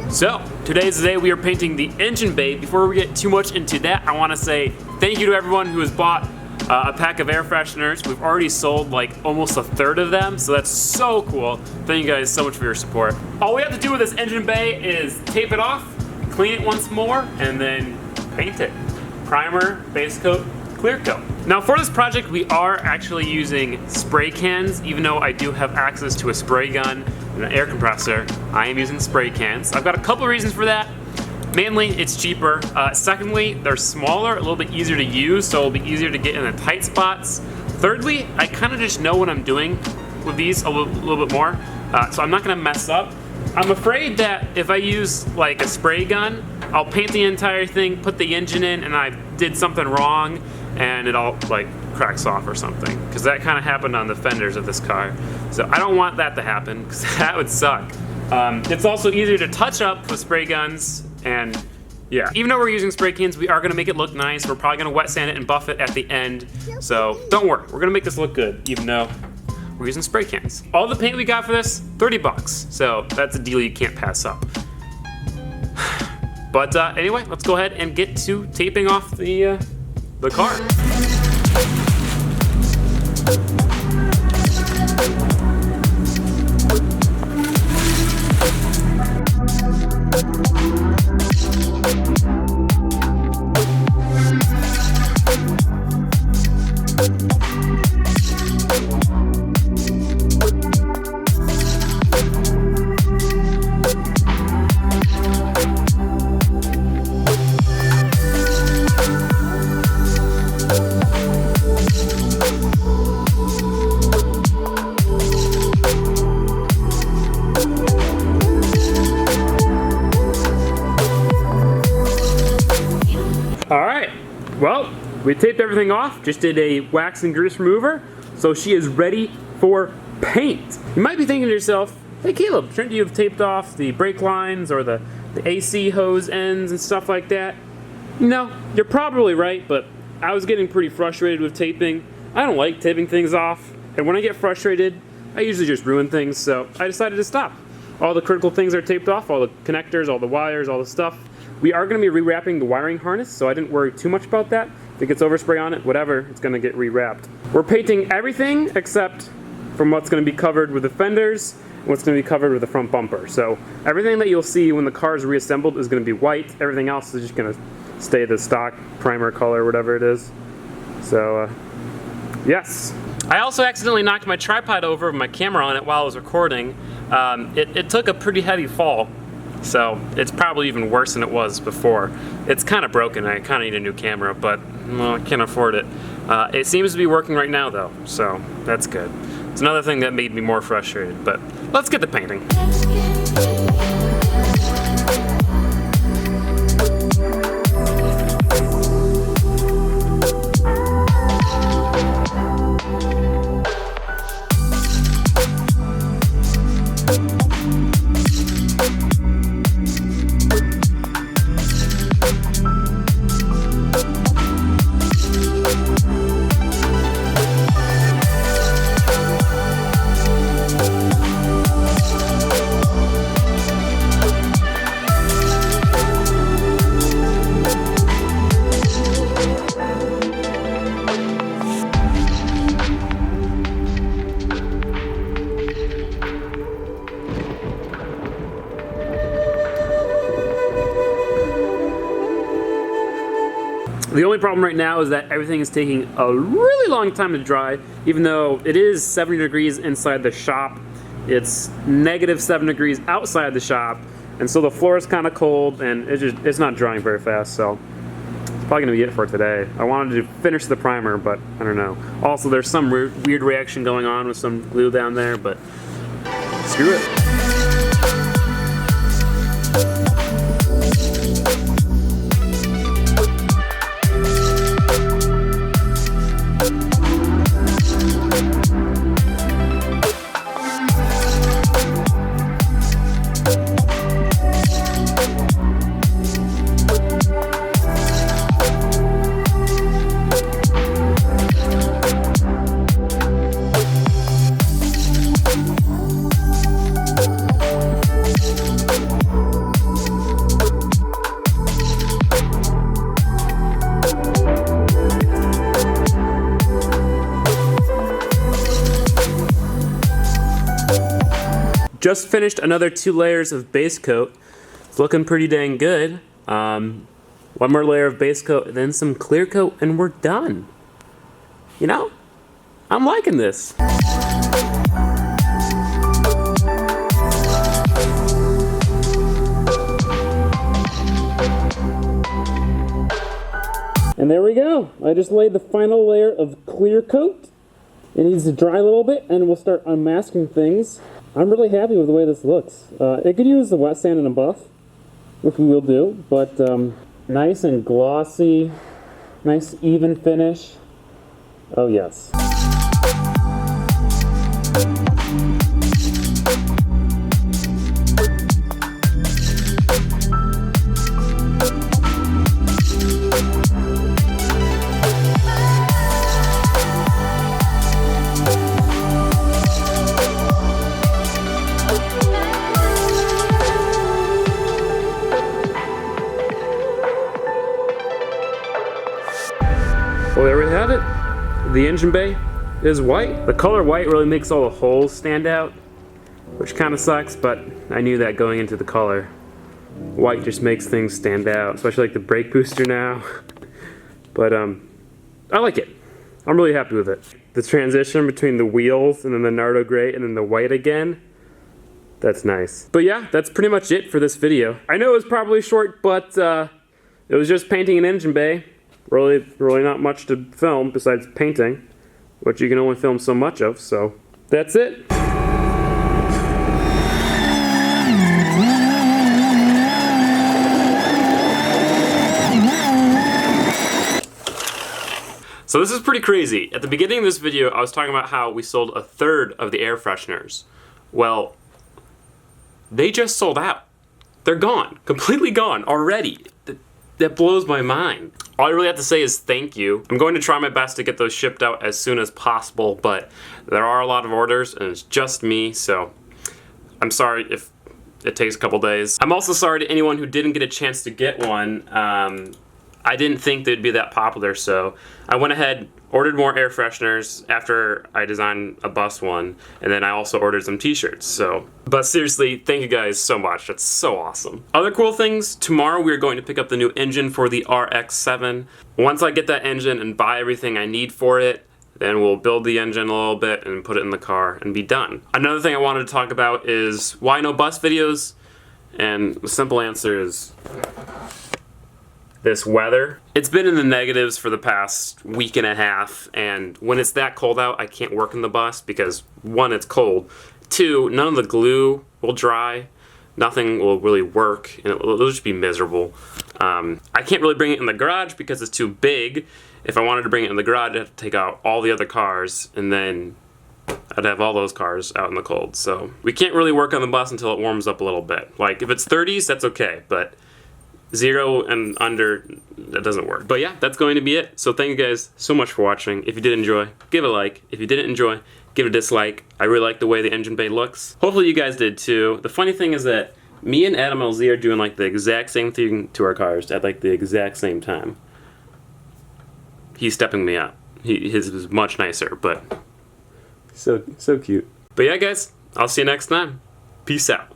So, today's the day we are painting the engine bay. Before we get too much into that, I want to say thank you to everyone who has bought a pack of air fresheners. We've already sold like almost a third of them, so that's so cool. Thank you guys so much for your support. All we have to do with this engine bay is tape it off, clean it once more, and then paint it. Primer, base coat, clear coat. Now for this project, we are actually using spray cans. Even though I do have access to a spray gun and an air compressor, I am using spray cans. I've got a couple of reasons for that. Mainly, it's cheaper. Secondly, they're smaller, a little bit easier to use, so it'll be easier to get in the tight spots. Thirdly, I kind of just know what I'm doing with these a little bit more, so I'm not gonna mess up. I'm afraid that if I use like a spray gun, I'll paint the entire thing, put the engine in, and I did something wrong, and it all like cracks off or something. Because that kind of happened on the fenders of this car. So I don't want that to happen, because that would suck. It's also easier to touch up with spray guns, and yeah. Even though we're using spray cans, we are gonna make it look nice. We're probably gonna wet sand it and buff it at the end. So don't worry, we're gonna make this look good, even though we're using spray cans. All the paint we got for this, 30 bucks. So that's a deal you can't pass up. But anyway, let's go ahead and get to taping off the car. Alright, well, we taped everything off, just did a wax and grease remover, so she is ready for paint. You might be thinking to yourself, hey Caleb, shouldn't you have taped off the brake lines or the AC hose ends and stuff like that? No, you're probably right, but I was getting pretty frustrated with taping. I don't like taping things off, and when I get frustrated, I usually just ruin things, so I decided to stop. All the critical things are taped off, all the connectors, all the wires, all the stuff. We are going to be rewrapping the wiring harness, so I didn't worry too much about that. If it gets overspray on it, whatever, it's going to get rewrapped. We're painting everything except from what's going to be covered with the fenders and what's going to be covered with the front bumper. So everything that you'll see when the car is reassembled is going to be white. Everything else is just going to stay the stock primer color, whatever it is. So, yes. I also accidentally knocked my tripod over with my camera on it while I was recording. It took a pretty heavy fall. So it's probably even worse than it was before. It's kind of broken. I kind of need a new camera, but well, I can't afford it. It seems to be working right now though, so that's good. It's another thing that made me more frustrated, but let's get to painting. The only problem right now is that everything is taking a really long time to dry, even though it is 70 degrees inside the shop. It's -7 degrees outside the shop, and so the floor is kind of cold, and it's not drying very fast, so it's probably going to be it for today. I wanted to finish the primer, but I don't know. Also, there's some weird reaction going on with some glue down there, but screw it. just finished another 2 layers of base coat. It's looking pretty dang good. One more layer of base coat, then some clear coat, and we're done. You know, I'm liking this. And there we go. I just laid the final layer of clear coat. It needs to dry a little bit, and we'll start unmasking things. I'm really happy with the way this looks. It could use the wet sand and a buff, which we will do, but nice and glossy, nice even finish. Oh yes. Well, there we have it. The engine bay is white. The color white really makes all the holes stand out, which kind of sucks, but I knew that going into the color. White just makes things stand out, especially like the brake booster now. But I like it. I'm really happy with it. The transition between the wheels and then the Nardo gray and then the white again, that's nice. But yeah, that's pretty much it for this video. I know it was probably short, but it was just painting an engine bay. Really not much to film besides painting, which you can only film so much of, so that's it. So this is pretty crazy. At the beginning of this video, I was talking about how we sold 1/3 of the air fresheners. Well, they just sold out. They're gone, completely gone already. That blows my mind. All I really have to say is thank you. I'm going to try my best to get those shipped out as soon as possible, but there are a lot of orders and it's just me, so I'm sorry if it takes a couple days. I'm also sorry to anyone who didn't get a chance to get one. I didn't think they'd be that popular, so I went ahead, ordered more air fresheners after I designed a bus one, and then I also ordered some t-shirts, so. But seriously, thank you guys so much, that's so awesome. Other cool things, tomorrow we are going to pick up the new engine for the RX-7. Once I get that engine and buy everything I need for it, then we'll build the engine a little bit and put it in the car and be done. Another thing I wanted to talk about is why no bus videos? And the simple answer is this weather. It's been in the negatives for the past week and a half, and when it's that cold out, I can't work in the bus because 1, it's cold. 2, none of the glue will dry. Nothing will really work, and it'll just be miserable. I can't really bring it in the garage because it's too big. If I wanted to bring it in the garage, I'd have to take out all the other cars, and then I'd have all those cars out in the cold. So we can't really work on the bus until it warms up a little bit. Like if it's 30s, that's okay, but 0 and under, that doesn't work. But yeah, that's going to be it. So thank you guys so much for watching. If you did enjoy, give a like. If you didn't enjoy, give it a dislike. I really like the way the engine bay looks. Hopefully you guys did too. The funny thing is that me and Adam LZ are doing like the exact same thing to our cars at like the exact same time. He's stepping me up. His is much nicer, but so cute. But yeah guys, I'll see you next time. Peace out.